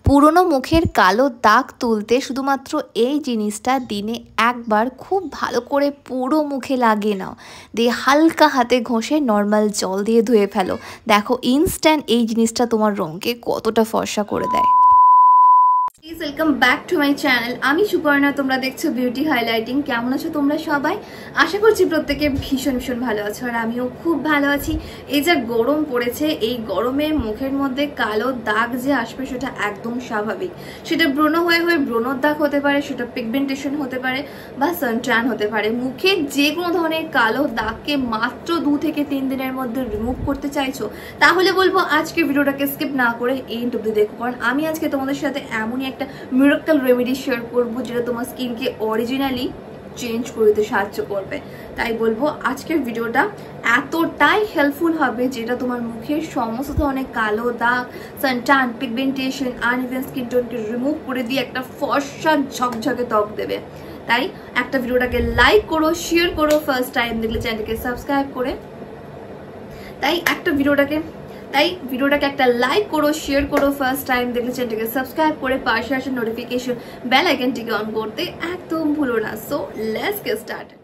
পুরনো মুখের কালো দাগ তুলতে শুধুমাত্র এই জিনিসটা দিনে একবার খুব ভালো করে পুরো মুখে লাগিয়ে নাও, দিয়ে হালকা হাতে ঘষে নর্মাল জল দিয়ে ধুয়ে ফেলো। দেখো ইনস্ট্যান্ট এই জিনিসটা তোমার রঙকে কতটা ফর্সা করে দেয়। Please welcome back to my channel. আমি সুপর্ণা, তোমরা দেখছো বিউটি হাইলাইটিং। কেমন আছো তোমরা সবাই? আশা করছি প্রত্যেকে ভীষণ ভীষণ ভালো আছো, আর আমিও খুব ভালো আছি। এই যে গরম পড়েছে, এই গরমে মুখের মধ্যে কালো দাগ যে আসবে সেটা একদম স্বাভাবিক। সেটা ব্রণ হয়ে ব্রণর দাগ হতে পারে, সেটা পিগমেন্টেশন হতে পারে, বা সানট্যান হতে পারে। মুখে যে কোনো ধরনের কালো দাগকে মাত্র 2 থেকে 3 দিনের মধ্যে রিমুভ করতে চাইছো, তাহলে বলবো আজকে ভিডিওটাকে স্কিপ না করে এন্ড অবধি দেখো, কারণ আমি আজকে তোমাদের সাথে এমনই একটা মিরাকল রেমেডি শেয়ার করবো যেটা তোমার স্কিনকে অরিজিনালি চেঞ্জ করে দিতে সাহায্য করবে। তাই বলবো আজকের ভিডিওটা এতটাই হেল্পফুল হবে যেটা তোমার মুখের সমস্ত ধরনের কালো দাগ, সানট্যান, পিগমেন্টেশন, আনইভেন স্কিন টোনকে রিমুভ করে দিয়ে একটা ফর্সা ঝকঝকে ত্বক দেবে। তাই একটা ভিডিওটাকে লাইক করো, শেয়ার করো, ফার্স্ট টাইম দেখলে চ্যানেলকে সাবস্ক্রাইব করে। তাই ভিডিওটাকে একটা লাইক করো, শেয়ার করো, ফার্স্ট টাইম দেখলে চ্যানেলটাকে সাবস্ক্রাইব করে পাশে আসা নোটিফিকেশন বেল আইকনটিকে অন করতে একদম ভুলো না। So let's get started.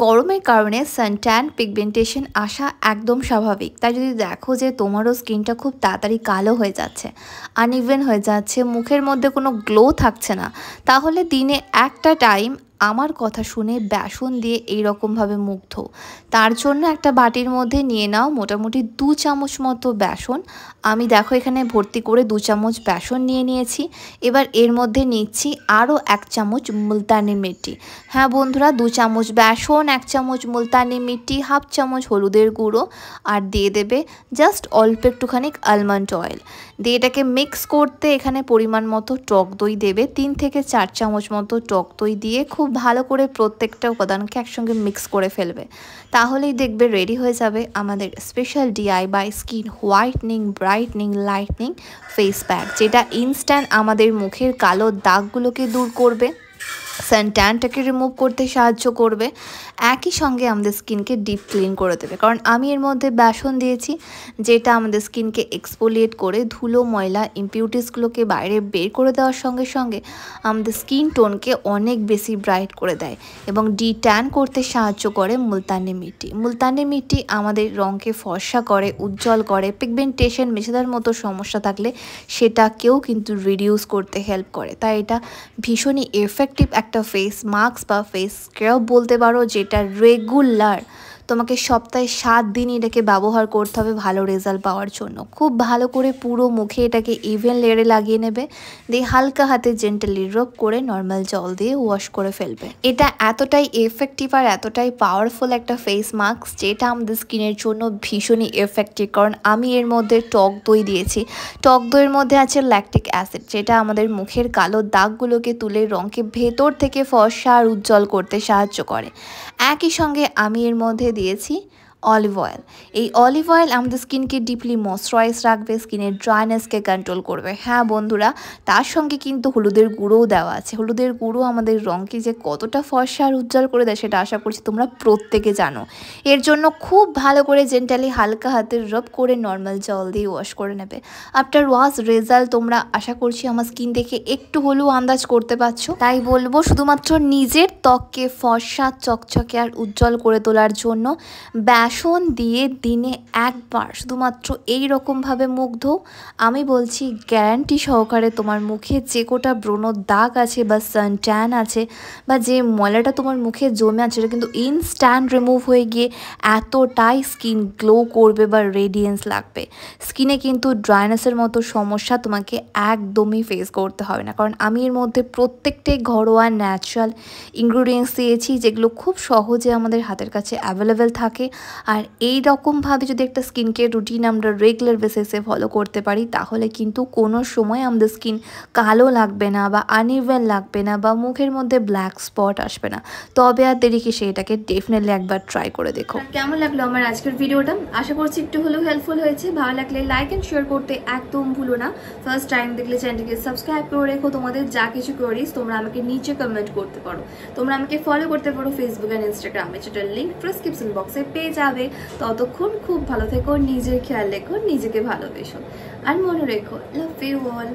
গরমের কারণে সানট্যান, পিগমেন্টেশন আসা একদম স্বাভাবিক। তাই যদি দেখো যে তোমারও স্কিনটা খুব তাড়াতাড়ি কালো হয়ে যাচ্ছে, আনইভেন হয়ে যাচ্ছে, মুখের মধ্যে কোনো গ্লো থাকছে না, তাহলে দিনে একটা টাইম আমার কথা শুনে বেসন দিয়ে এইরকমভাবে মুখ ধো। তার জন্য একটা বাটির মধ্যে নিয়ে নাও মোটামুটি 2 চামচ মতো বেসন। আমি দেখো এখানে ভর্তি করে 2 চামচ বেসন নিয়ে নিয়েছি। এবার এর মধ্যে নিচ্ছি আরও 1 চামচ মুলতানি মিট্টি। হ্যাঁ বন্ধুরা, 2 চামচ বেসন, 1 চামচ মুলতানি মিট্টি, 1/2 চামচ হলুদের গুঁড়ো, আর দিয়ে দেবে জাস্ট অল্প একটুখানি আলমন্ড অয়েল। দিয়ে এটাকে মিক্স করতে এখানে পরিমাণ মতো টক দই দেবে, 3 থেকে 4 চামচ মতো টক দই দিয়ে খুব ভালো করে প্রত্যেকটা উপাদানকে একসঙ্গে মিক্স করে ফেলবে। তাহলেই দেখবে রেডি হয়ে যাবে আমাদের special DIY skin whitening, brightening, lightning face pack, যেটা ইনস্ট্যান্ট আমাদের মুখের কালো দাগগুলোকে দূর করবে, সানট্যানটাকে রিমুভ করতে সাহায্য করবে, একই সঙ্গে আমাদের স্কিনকে ডিপ ক্লিন করে দেবে। কারণ আমি এর মধ্যে বেসন দিয়েছি, যেটা আমাদের স্কিনকে এক্সফোলিয়েট করে ধুলো, ময়লা, ইম্পিউরিটিসগুলোকে বাইরে বের করে দেওয়ার সঙ্গে সঙ্গে আমাদের স্কিন টোনকে অনেক বেশি ব্রাইট করে দেয় এবং ট্যান করতে সাহায্য করে মুলতানি মিট্টি। মুলতানি মিট্টি আমাদের রঙকে ফর্সা করে, উজ্জ্বল করে, পিগমেন্টেশন, মেছেদার মতো সমস্যা থাকলে সেটাকেও কিন্তু রিডিউস করতে হেল্প করে। তাই এটা ভীষণই এফেক্টিভ একটা ফেস মাস্ক বা ফেস স্ক্রাব বলতে পারো, যেটা রেগুলার তোমাকে সপ্তাহে 7 দিন এটাকে ব্যবহার করতে হবে ভালো রেজাল্ট পাওয়ার জন্য। খুব ভালো করে পুরো মুখে এটাকে ইভেন লেয়ারে লাগিয়ে নেবে, দিয়ে হালকা হাতে জেন্টালি রব করে নর্মাল জল দিয়ে ওয়াশ করে ফেলবে। এটা এতটাই এফেক্টিভ আর এতটাই পাওয়ারফুল একটা ফেস মাস্ক যেটা আমাদের স্কিনের জন্য ভীষণই এফেক্টিভ। কারণ আমি এর মধ্যে টক দই দিয়েছি। টক দইয়ের মধ্যে আছে ল্যাকটিক অ্যাসিড, যেটা আমাদের মুখের কালো দাগগুলোকে তুলে রঙকে ভেতর থেকে ফর্সা আর উজ্জ্বল করতে সাহায্য করে। একই সঙ্গে আমি এর মধ্যে দিয়েছি অলিভ অয়েল। এই অলিভ অয়েল আমাদের স্কিনকে ডিপলি ময়শ্চারাইজ রাখবে, স্কিনের ড্রাইনেসকে কন্ট্রোল করবে। হ্যাঁ বন্ধুরা, তার সঙ্গে কিন্তু হলুদের গুঁড়োও দেওয়া আছে। হলুদের গুঁড়ো আমাদের রঙকে যে কতটা ফর্সা আর উজ্জ্বল করে দেয় সেটা আশা করছি তোমরা প্রত্যেকে জানো। এর জন্য খুব ভালো করে জেন্টালি হালকা হাতে রব করে নর্মাল জল দিয়ে ওয়াশ করে নেবে। আফটার ওয়াশ রেজাল্ট তোমরা আশা করছি আমার স্কিন দেখে একটু হলেও আন্দাজ করতে পারছো। তাই বলবো শুধুমাত্র নিজের ত্বককে ফর্সা, চকচকে আর উজ্জ্বল করে তোলার জন্য বেসন দিয়ে দিনে একবার শুধুমাত্র এই রকমভাবে মুখ ধো। আমি বলছি গ্যারান্টি সহকারে তোমার মুখে যে কোটা ব্রণর দাগ আছে বা সানট্যান আছে বা যে ময়লাটা তোমার মুখে জমে আছে সেটা কিন্তু ইনস্ট্যান্ট রিমুভ হয়ে গিয়ে এতটাই স্কিন গ্লো করবে বা রেডিয়েন্স লাগবে। স্কিনে কিন্তু ড্রাইনেসের মতো সমস্যা তোমাকে একদমই ফেস করতে হবে না, কারণ আমি এর মধ্যে প্রত্যেকটাই ঘরোয়া ন্যাচারাল ইনগ্রিডিয়েন্টস দিয়েছি, যেগুলো খুব সহজে আমাদের হাতের কাছে অ্যাভেলেবেল থাকে। আর এই রকমভাবে যদি একটা স্কিন কেয়ার রুটিন আমরা রেগুলার বেসিসে ফলো করতে পারি, তাহলে কিন্তু কোনো সময় আমাদের স্কিন কালো লাগবে না বা আনইভেন লাগবে না বা মুখের মধ্যে ব্ল্যাক স্পট আসবে না। তবে আর দেরি কি, সেটাকে ডেফিনেটলি একবার ট্রাই করে দেখো। কেমন লাগলো আমার আজকের ভিডিওটা? আশা করছি একটু হলেও হেল্পফুল হয়েছে। ভালো লাগলে লাইক এন্ড শেয়ার করতে একদম ভুলো না। ফার্স্ট টাইম দেখলে চ্যানেলটিকে সাবস্ক্রাইব করে রেখো। তোমাদের যা কিছু কোয়ারিজ তোমরা আমাকে নিচে কমেন্ট করতে পারো। তোমরা আমাকে ফলো করতে পারো ফেসবুক এন্ড ইনস্টাগ্রামে, যেটা লিঙ্ক ডেসক্রিপশন বক্সে পেয়ে যাবে। যাবে। ততক্ষণ খুব ভালো থেকো, নিজের খেয়াল রেখো, নিজেকে ভালোবেসো, আর মনে রেখো লাভ ইউ অল।